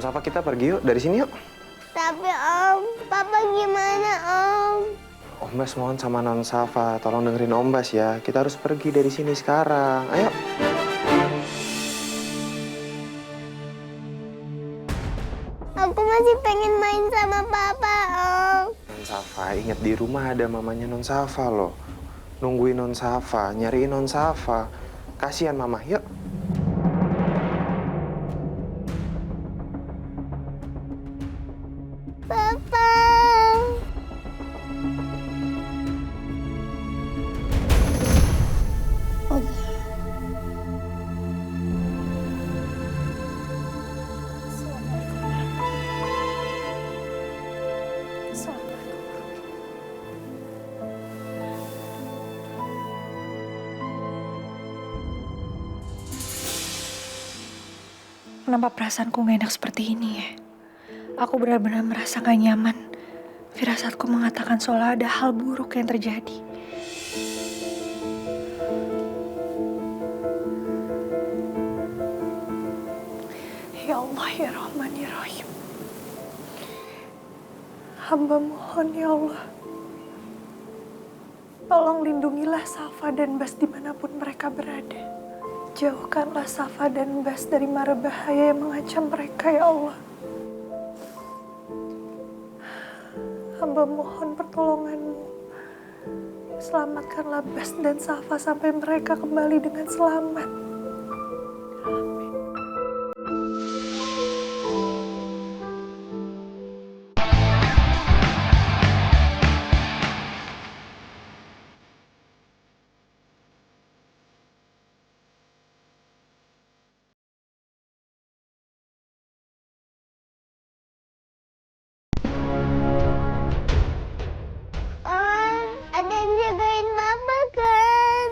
Safa, kita pergi yuk dari sini yuk. Tapi Om, Papa gimana Om? Om Bas mohon sama Non Safa, tolong dengerin Om Bas ya. Kita harus pergi dari sini sekarang. Ayo. Aku masih pengen main sama Papa Om. Non Safa, ingat di rumah ada mamanya Non Safa loh. Nungguin Non Safa, nyariin Non Safa. Kasihan Mama, yuk. Papa. Kenapa perasaanku gak enak seperti ini ya? Aku benar-benar merasa gak nyaman. Firasatku mengatakan seolah ada hal buruk yang terjadi. Ya Allah, ya Rahman, ya Rahim. Hamba mohon ya Allah. Tolong lindungilah Safa dan Bas dimanapun mereka berada. Jauhkanlah Safa dan Bas dari mara bahaya yang mengancam mereka, ya Allah. Hamba mohon pertolongan-Mu. Selamatkanlah Bas dan Safa sampai mereka kembali dengan selamat. Om, ada yang jagain Papa kan?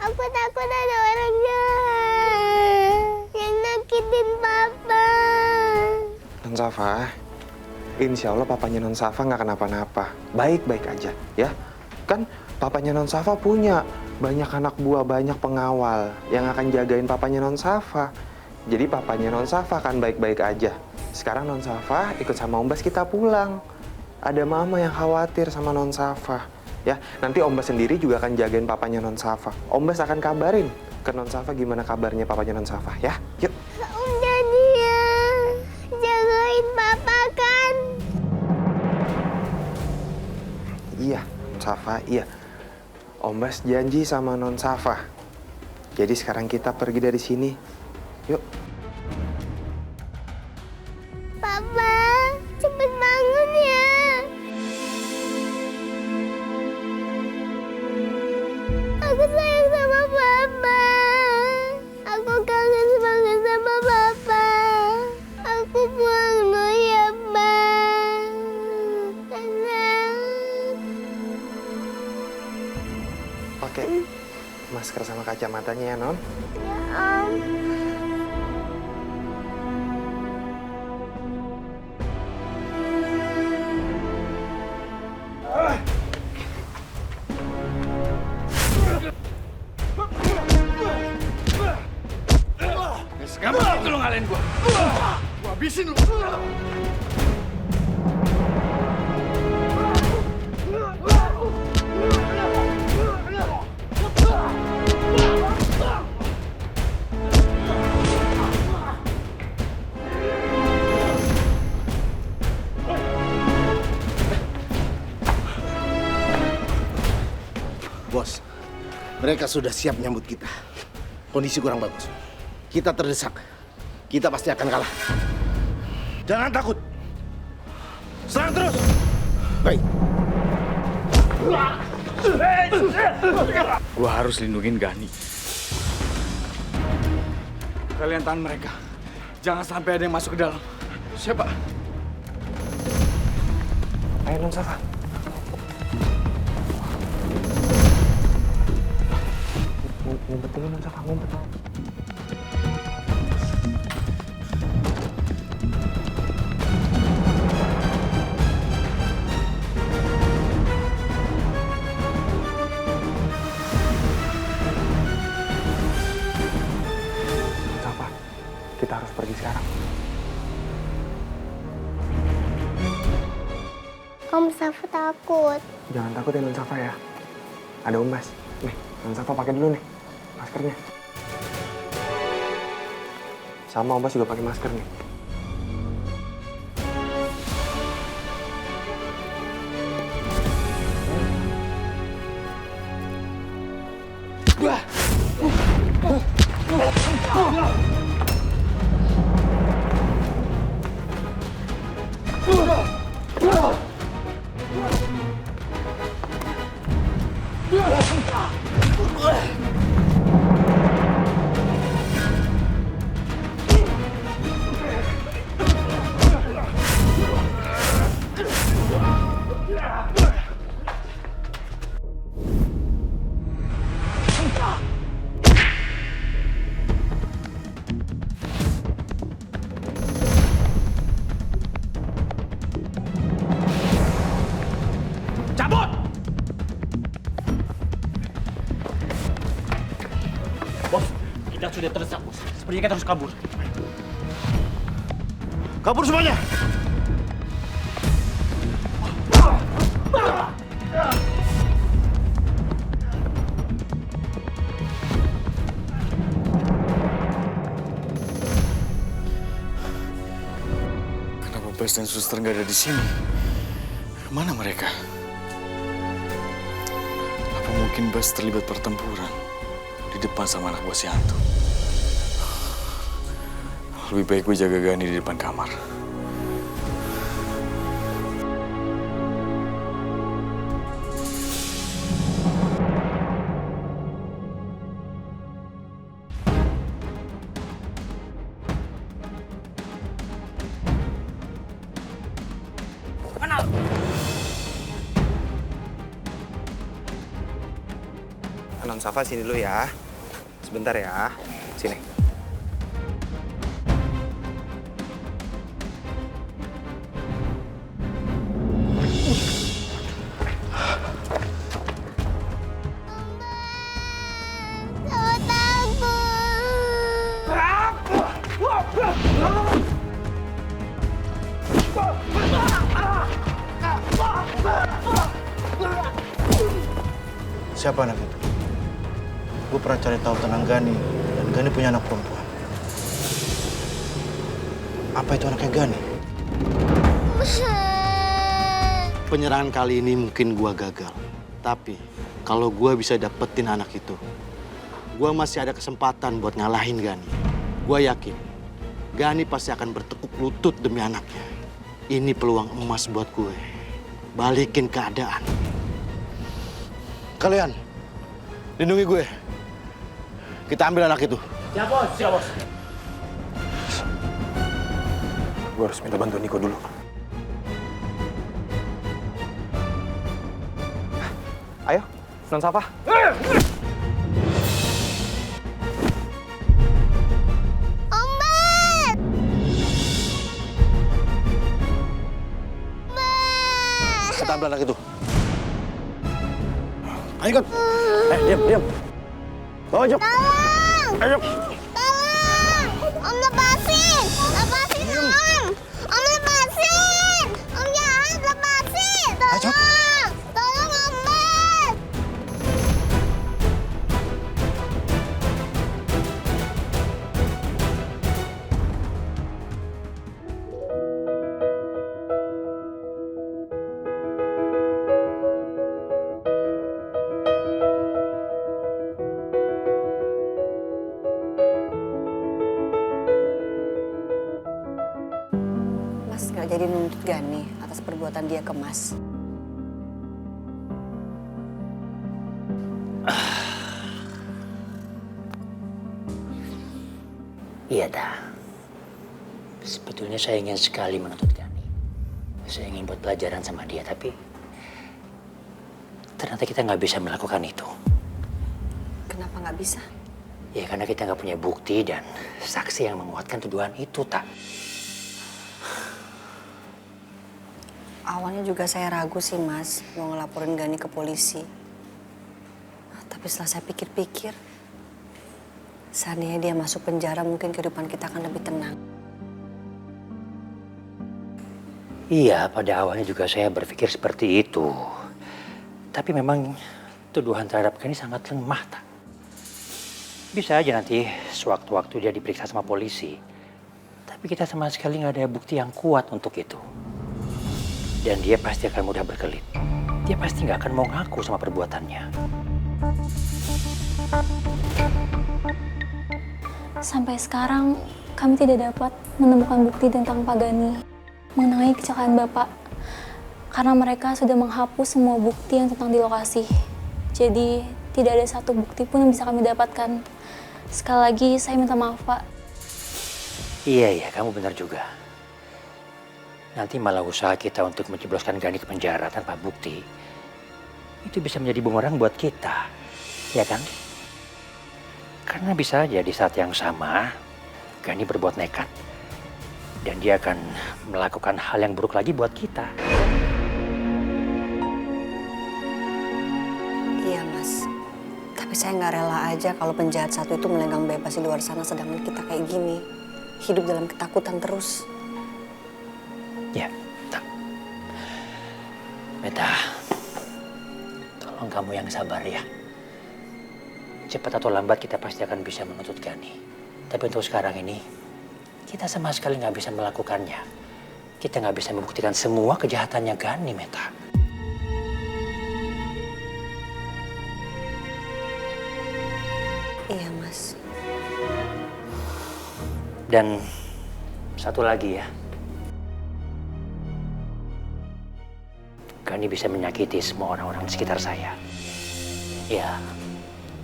Aku takut ada orang jahat yang nakitin Papa. Non Safa, insya Allah papanya Non Safa nggak kenapa-napa. Baik-baik aja, ya. Kan papanya Non Safa punya banyak anak buah, banyak pengawal yang akan jagain papanya Non Safa. Jadi papanya Non Safa kan baik-baik aja. Sekarang Non Safa ikut sama Om Bas kita pulang. Ada Mama yang khawatir sama Non Safa. Ya, nanti Om Bas sendiri juga akan jagain papanya Non Safa. Om Bas akan kabarin ke Non Safa gimana kabarnya papanya Non Safa, ya. Yuk. Om janji ya, jagain Papa kan? Iya, Non Safa, iya. Om Bas janji sama Non Safa. Jadi sekarang kita pergi dari sini. Yuk. Papa, cepet bangun ya. Aku sayang sama Papa. Aku kangen banget sama Papa. Aku pulang dulu ya, Pak. Sayang. Pakai masker sama kacamatanya ya, Non. Ya, Om. Gampang itu lo ngalahin gua. Gua habisin lu. Bos, mereka sudah siap menyambut kita. Kondisi kurang bagus. Kita terdesak. Kita pasti akan kalah. Jangan takut. Serang terus. Baik. Gua harus lindungin Gani. Kalian tahan mereka. Jangan sampai ada yang masuk ke dalam. Siapa? Ayo, Non Safa. Ngumpet dulu, Non Safa, ngumpet. Safa, kita harus pergi sekarang. Om Safa takut. Jangan takut ya Non Safa ya. Ada Om Bas. Nih, Non Safa pakai dulu nih maskernya. Sama Om Bas juga pakai masker nih. Bos, kita sudah terdesak, bos. Sepertinya kita harus kabur. Kabur semuanya! Kenapa Bas dan suster nggak ada di sini? Mana mereka? Apa mungkin Bas terlibat pertempuran di depan sama anak buah si hantu? Lebih baik gue jaga Gani di depan kamar. Non Safa sini dulu ya. Sebentar ya. Sini. Safa takut. Siapa anak itu? Gue pernah cari tahu tentang Gani, dan Gani punya anak perempuan. Apa itu anaknya Gani? Penyerangan kali ini mungkin gue gagal. Tapi kalau gue bisa dapetin anak itu, gue masih ada kesempatan buat ngalahin Gani. Gue yakin Gani pasti akan bertekuk lutut demi anaknya. Ini peluang emas buat gue. Balikin keadaan. Kalian, lindungi gue. Kita ambil anak itu. Siap, bos. Siap, bos. Gue harus minta bantuan Niko dulu. Ayo, Non Safa. Om Bas! Bas! Kita ambil anak itu. Ayo ikut. Diam. Bawa Jok. Tolong! Ayo. Tolong! Om lepasin! Lepasin Om! Om lepasin! Om jahat lepasin! Ayo. Tolong! Tolong Om Bas! Mas nggak jadi nuntut Gani atas perbuatan dia ke Mas. Iya, dah. Sebetulnya saya ingin sekali menuntut Gani. Saya ingin buat pelajaran sama dia, tapi ternyata kita nggak bisa melakukan itu. Kenapa nggak bisa? Ya karena kita nggak punya bukti dan saksi yang menguatkan tuduhan itu, tak. Awalnya juga saya ragu sih Mas, mau ngelaporin Gani ke polisi. Tapi setelah saya pikir-pikir, seandainya dia masuk penjara mungkin kehidupan kita akan lebih tenang. Iya, pada awalnya juga saya berpikir seperti itu. Tapi memang tuduhan terhadap Gani sangat lemah, tak? Bisa aja nanti sewaktu-waktu dia diperiksa sama polisi. Tapi kita sama sekali nggak ada bukti yang kuat untuk itu. Dan dia pasti akan mudah berkelit. Dia pasti nggak akan mau ngaku sama perbuatannya. Sampai sekarang kami tidak dapat menemukan bukti tentang Pak Gani mengenai kecelakaan Bapak. Karena mereka sudah menghapus semua bukti yang tentang di lokasi. Jadi tidak ada satu bukti pun yang bisa kami dapatkan. Sekali lagi saya minta maaf, Pak. Iya, kamu benar juga. Nanti malah usaha kita untuk menjebloskan Gani ke penjara tanpa bukti, itu bisa menjadi bumerang buat kita, ya kan? Karena bisa aja di saat yang sama, Gani berbuat nekat. Dan dia akan melakukan hal yang buruk lagi buat kita. Iya, Mas. Tapi saya nggak rela aja kalau penjahat satu itu melenggang bebas di luar sana sedangkan kita kayak gini. Hidup dalam ketakutan terus. Ya, tak. Meta, tolong kamu yang sabar ya. Cepat atau lambat kita pasti akan bisa menuntut Gani. Tapi untuk sekarang ini, kita sama sekali nggak bisa melakukannya. Kita nggak bisa membuktikan semua kejahatannya Gani, Meta. Iya, Mas. Dan satu lagi ya. Gani bisa menyakiti semua orang-orang di sekitar saya. Ya,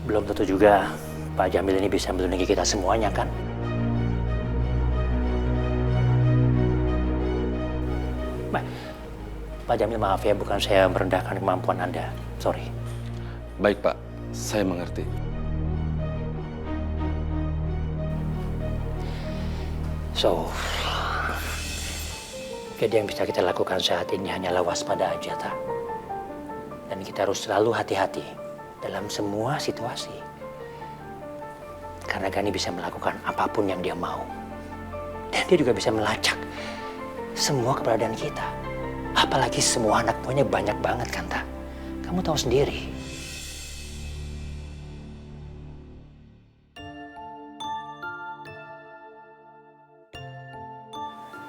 belum tentu juga Pak Jamil ini bisa melindungi kita semuanya kan? Pak Jamil, maaf ya, bukan saya merendahkan kemampuan Anda. Sorry. Baik, Pak. Saya mengerti. So, jadi yang bisa kita lakukan saat ini hanyalah waspada aja, tak? Dan kita harus selalu hati-hati dalam semua situasi. Karena Gani bisa melakukan apapun yang dia mau. Dan dia juga bisa melacak semua keberadaan kita. Apalagi semua anak buahnya banyak banget kan, tak? Kamu tahu sendiri.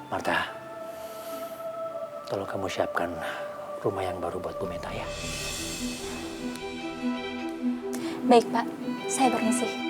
Marta, tolong kamu siapkan rumah yang baru buat Bu Meta ya. Baik, Pak. Saya permisi.